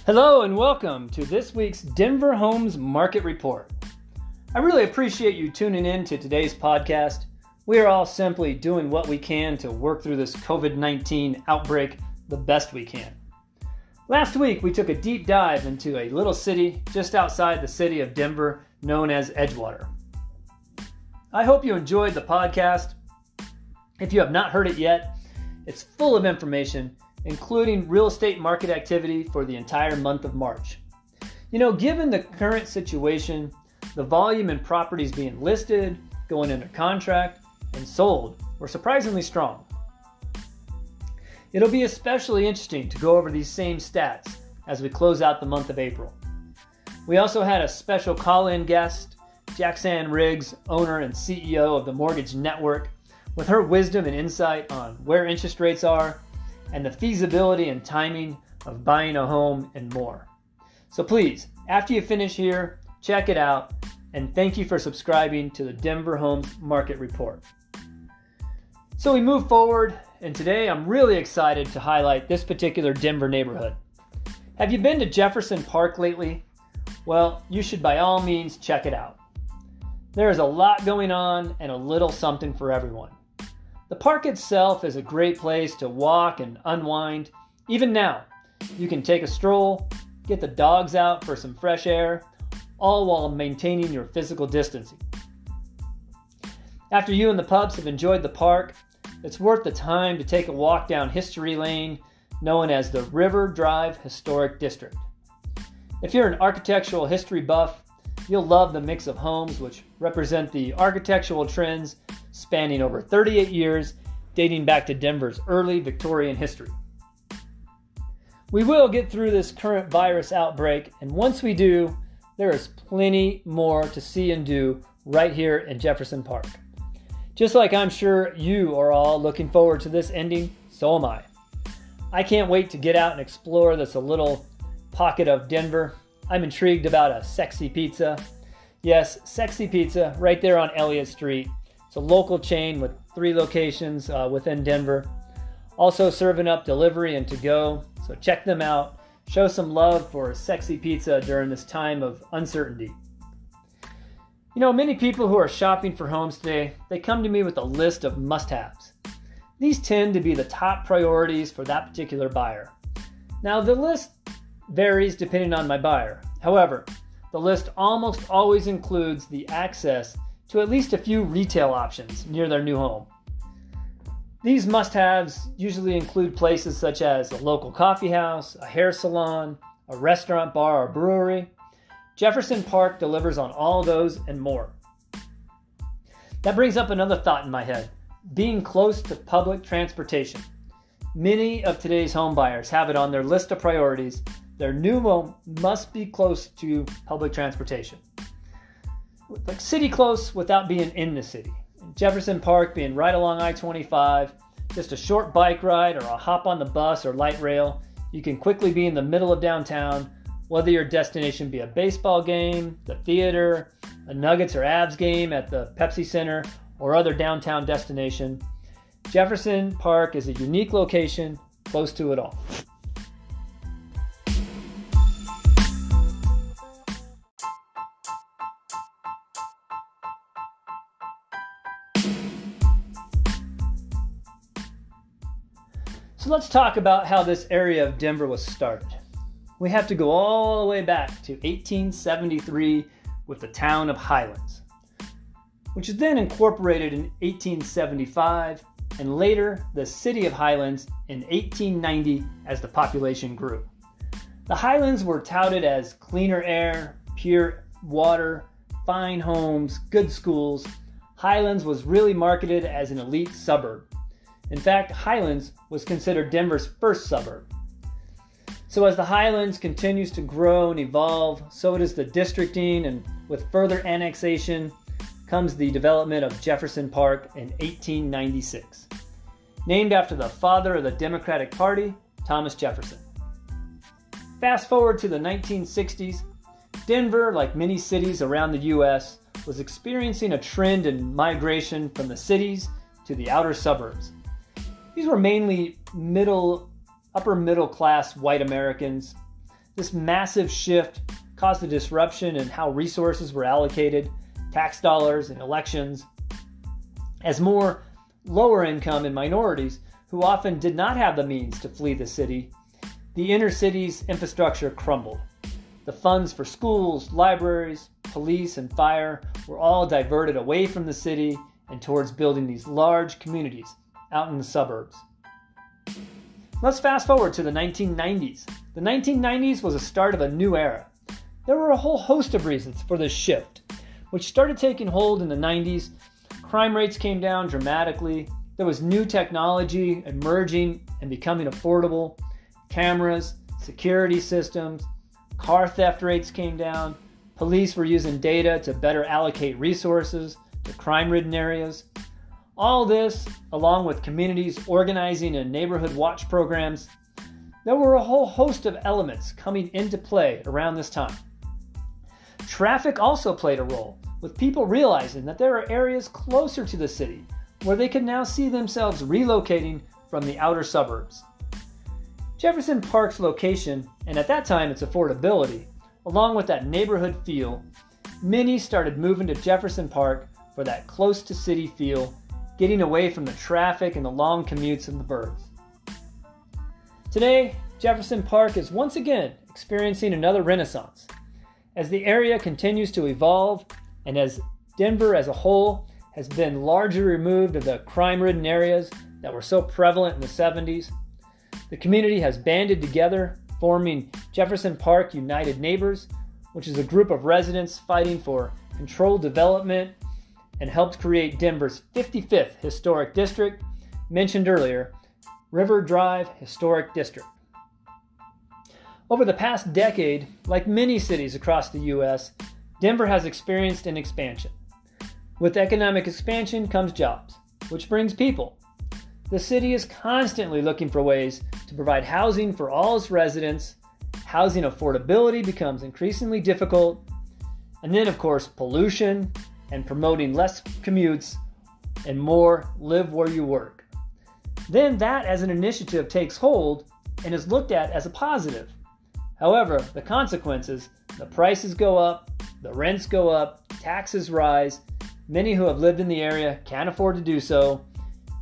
Hello and welcome to this week's Denver Homes Market Report. I really appreciate you tuning in to today's podcast. We are all simply doing what we can to work through this COVID-19 outbreak the best we can. Last week, we took a deep dive into a little city just outside the city of Denver known as Edgewater. I hope you enjoyed the podcast. If you have not heard it yet, it's full of information, including real estate market activity for the entire month of March. Given the current situation, the volume in properties being listed, going under contract, and sold were surprisingly strong. It'll be especially interesting to go over these same stats as we close out the month of April. We also had a special call-in guest, Jackson Riggs, owner and CEO of the Mortgage Network, with her wisdom and insight on where interest rates are and the feasibility and timing of buying a home and more. So please, after you finish here, check it out, and thank you for subscribing to the Denver Homes Market Report. So we move forward, and today I'm really excited to highlight this particular Denver neighborhood. Have you been to Jefferson Park lately? Well, you should by all means check it out. There is a lot going on and a little something for everyone. The park itself is a great place to walk and unwind. Even now, you can take a stroll, get the dogs out for some fresh air, all while maintaining your physical distancing. After you and the pups have enjoyed the park, it's worth the time to take a walk down History Lane, known as the River Drive Historic District. If you're an architectural history buff, you'll love the mix of homes which represent the architectural trends spanning over 38 years, dating back to Denver's early Victorian history. We will get through this current virus outbreak, and once we do, there is plenty more to see and do right here in Jefferson Park. Just like I'm sure you are all looking forward to this ending, so am I. I can't wait to get out and explore this little pocket of Denver. I'm intrigued about a Sexy Pizza. Yes, Sexy Pizza right there on Elliott Street. It's a local chain with 3 locations within Denver. Also serving up delivery and to-go, so check them out. Show some love for Sexy Pizza during this time of uncertainty. Many people who are shopping for homes today, they come to me with a list of must-haves. These tend to be the top priorities for that particular buyer. Now, the list varies depending on my buyer. However, the list almost always includes the access to at least a few retail options near their new home. These must-haves usually include places such as a local coffee house, a hair salon, a restaurant, bar, or brewery. Jefferson Park delivers on all those and more. That brings up another thought in my head: being close to public transportation. Many of today's home buyers have it on their list of priorities. Their new home must be close to public transportation. Like city close without being in the city. Jefferson Park being right along I-25, just a short bike ride or a hop on the bus or light rail, you can quickly be in the middle of downtown, whether your destination be a baseball game, the theater, a Nuggets or Avs game at the Pepsi Center, or other downtown destination. Jefferson Park is a unique location close to it all. So let's talk about how this area of Denver was started. We have to go all the way back to 1873 with the town of Highlands, which is then incorporated in 1875, and later the city of Highlands in 1890 as the population grew. The Highlands were touted as cleaner air, pure water, fine homes, good schools. Highlands was really marketed as an elite suburb. In fact, Highlands was considered Denver's first suburb. So as the Highlands continues to grow and evolve, so does the districting, and with further annexation comes the development of Jefferson Park in 1896, named after the father of the Democratic Party, Thomas Jefferson. Fast forward to the 1960s, Denver, like many cities around the U.S., was experiencing a trend in migration from the cities to the outer suburbs. These were mainly upper middle class white Americans. This massive shift caused a disruption in how resources were allocated, tax dollars, and elections, as more lower income and minorities who often did not have the means to flee the city, the inner city's infrastructure crumbled. The funds for schools, libraries, police, and fire were all diverted away from the city and towards building these large communities out in the suburbs. Let's fast forward to the 1990s. The 1990s was the start of a new era. There were a whole host of reasons for this shift, which started taking hold in the 90s. Crime rates came down dramatically. There was new technology emerging and becoming affordable. Cameras, security systems, car theft rates came down. Police were using data to better allocate resources to crime-ridden areas. All this, along with communities organizing in neighborhood watch programs, there were a whole host of elements coming into play around this time. Traffic also played a role, with people realizing that there are areas closer to the city where they could now see themselves relocating from the outer suburbs. Jefferson Park's location, and at that time its affordability, along with that neighborhood feel, many started moving to Jefferson Park for that close to city feel, getting away from the traffic and the long commutes of the burbs. Today, Jefferson Park is once again experiencing another renaissance. As the area continues to evolve, and as Denver as a whole has been largely removed of the crime-ridden areas that were so prevalent in the 70s, the community has banded together, forming Jefferson Park United Neighbors, which is a group of residents fighting for controlled development and helped create Denver's 55th historic district, mentioned earlier, River Drive Historic District. Over the past decade, like many cities across the U.S., Denver has experienced an expansion. With economic expansion comes jobs, which brings people. The city is constantly looking for ways to provide housing for all its residents. Housing affordability becomes increasingly difficult. And then, of course, pollution and promoting less commutes and more live where you work. Then that as an initiative takes hold and is looked at as a positive. However, the consequences, the prices go up, the rents go up, taxes rise. Many who have lived in the area can't afford to do so.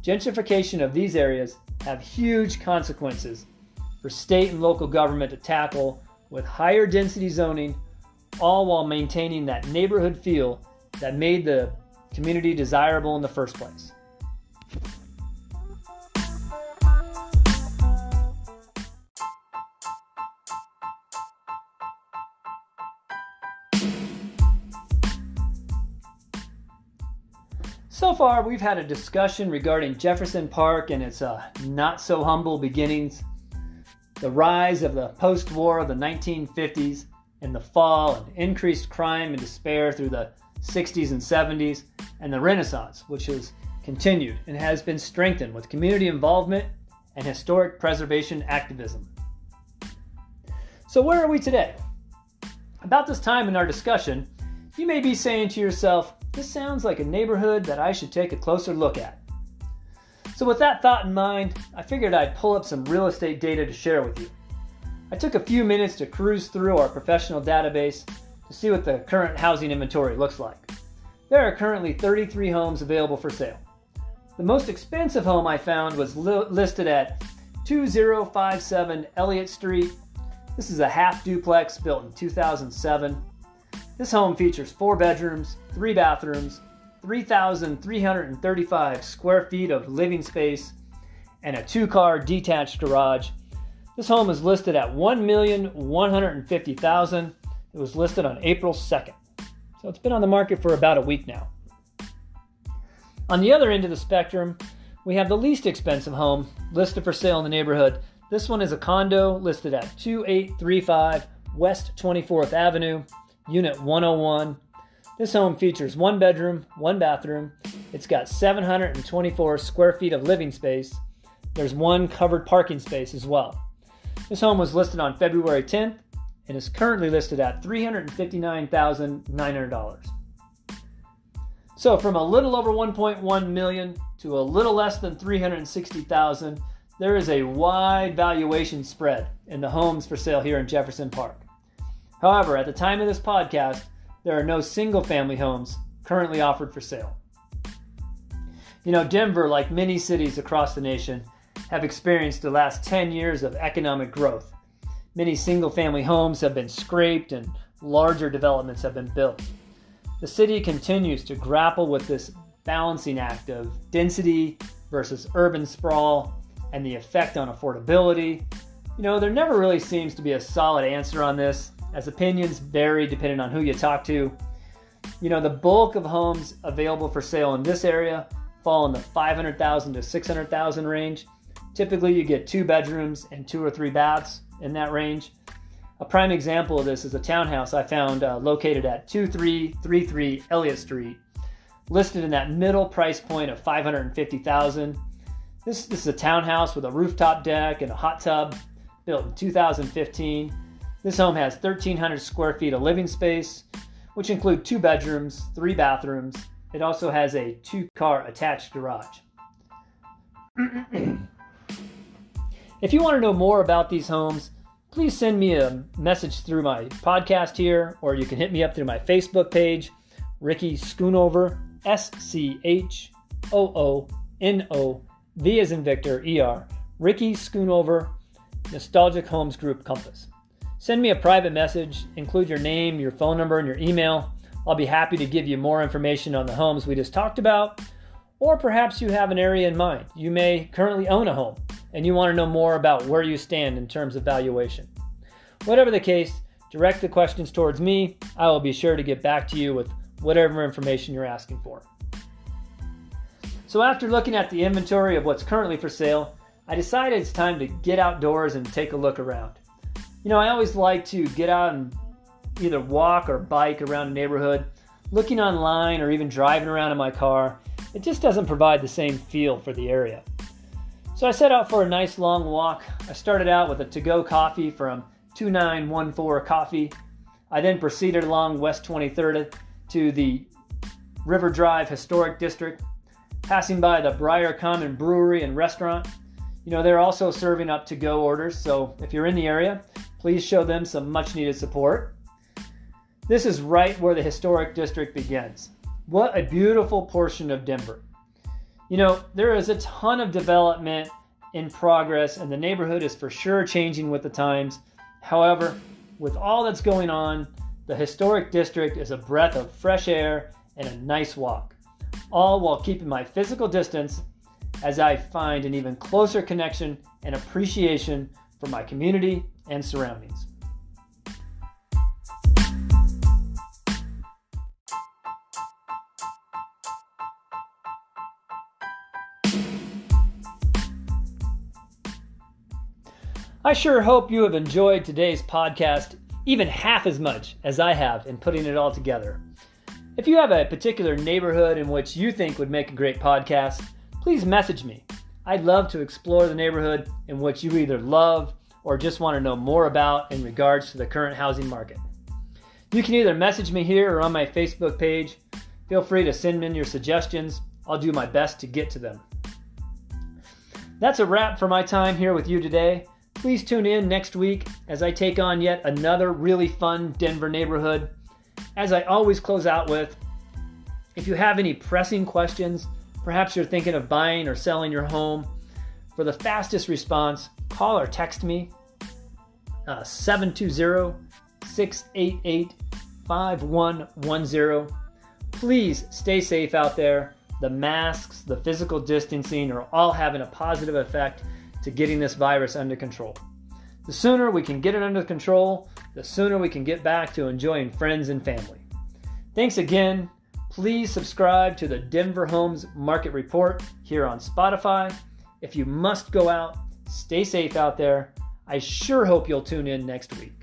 Gentrification of these areas have huge consequences for state and local government to tackle with higher density zoning, all while maintaining that neighborhood feel that made the community desirable in the first place. So far, we've had a discussion regarding Jefferson Park and its not-so-humble beginnings, the rise of the post-war of the 1950s, and the fall and increased crime and despair through the 60s and 70s, and the Renaissance, which has continued and has been strengthened with community involvement and historic preservation activism. So where are we today? About this time in our discussion, you may be saying to yourself, this sounds like a neighborhood that I should take a closer look at. So with that thought in mind, I figured I'd pull up some real estate data to share with you. I took a few minutes to cruise through our professional database to see what the current housing inventory looks like. There are currently 33 homes available for sale. The most expensive home I found was listed at 2057 Elliott Street. This is a half duplex built in 2007. This home features 4 bedrooms, 3 bathrooms, 3,335 square feet of living space, and a 2-car detached garage. This home is listed at $1,150,000. It was listed on April 2nd. So it's been on the market for about a week now. On the other end of the spectrum, we have the least expensive home listed for sale in the neighborhood. This one is a condo listed at 2835 West 24th Avenue, Unit 101. This home features 1 bedroom, 1 bathroom. It's got 724 square feet of living space. There's 1 covered parking space as well. This home was listed on February 10th and is currently listed at $359,900. So from a little over $1.1 million to a little less than $360,000, there is a wide valuation spread in the homes for sale here in Jefferson Park. However, at the time of this podcast, there are no single-family homes currently offered for sale. Denver, like many cities across the nation, have experienced the last 10 years of economic growth. Many single-family homes have been scraped and larger developments have been built. The city continues to grapple with this balancing act of density versus urban sprawl and the effect on affordability. There never really seems to be a solid answer on this, as opinions vary depending on who you talk to. The bulk of homes available for sale in this area fall in the $500,000 to $600,000 range. Typically, you get 2 bedrooms and 2 or 3 baths in that range. A prime example of this is a townhouse I found located at 2333 Elliott Street, listed in that middle price point of $550,000. This is a townhouse with a rooftop deck and a hot tub, built in 2015. This home has 1,300 square feet of living space, which include 2 bedrooms, 3 bathrooms. It also has a 2-car attached garage. If you want to know more about these homes, please send me a message through my podcast here, or you can hit me up through my Facebook page, Ricky Schoonover, SCHOONO, V as in Victor, ER, Ricky Schoonover, Nostalgic Homes Group Compass. Send me a private message, include your name, your phone number, and your email. I'll be happy to give you more information on the homes we just talked about, or perhaps you have an area in mind. You may currently own a home, and you want to know more about where you stand in terms of valuation. Whatever the case, direct the questions towards me. I will be sure to get back to you with whatever information you're asking for. So after looking at the inventory of what's currently for sale, I decided it's time to get outdoors and take a look around. I always like to get out and either walk or bike around a neighborhood. Looking online or even driving around in my car, it just doesn't provide the same feel for the area. So I set out for a nice long walk. I started out with a to-go coffee from 2914 Coffee. I then proceeded along West 23rd to the River Drive Historic District, passing by the Briar Common Brewery and Restaurant. They're also serving up to-go orders, so if you're in the area, please show them some much-needed support. This is right where the Historic District begins. What a beautiful portion of Denver. There is a ton of development in progress, and the neighborhood is for sure changing with the times. However, with all that's going on, the Historic District is a breath of fresh air and a nice walk, all while keeping my physical distance as I find an even closer connection and appreciation for my community and surroundings. I sure hope you have enjoyed today's podcast even half as much as I have in putting it all together. If you have a particular neighborhood in which you think would make a great podcast, please message me. I'd love to explore the neighborhood in which you either love or just want to know more about in regards to the current housing market. You can either message me here or on my Facebook page. Feel free to send in your suggestions. I'll do my best to get to them. That's a wrap for my time here with you today. Please tune in next week as I take on yet another really fun Denver neighborhood. As I always close out with, if you have any pressing questions, perhaps you're thinking of buying or selling your home, for the fastest response, call or text me, 720-688-5110. Please stay safe out there. The masks, the physical distancing are all having a positive effect to getting this virus under control. The sooner we can get it under control, the sooner we can get back to enjoying friends and family. Thanks again. Please subscribe to the Denver Homes Market Report here on Spotify. If you must go out, stay safe out there. I sure hope you'll tune in next week.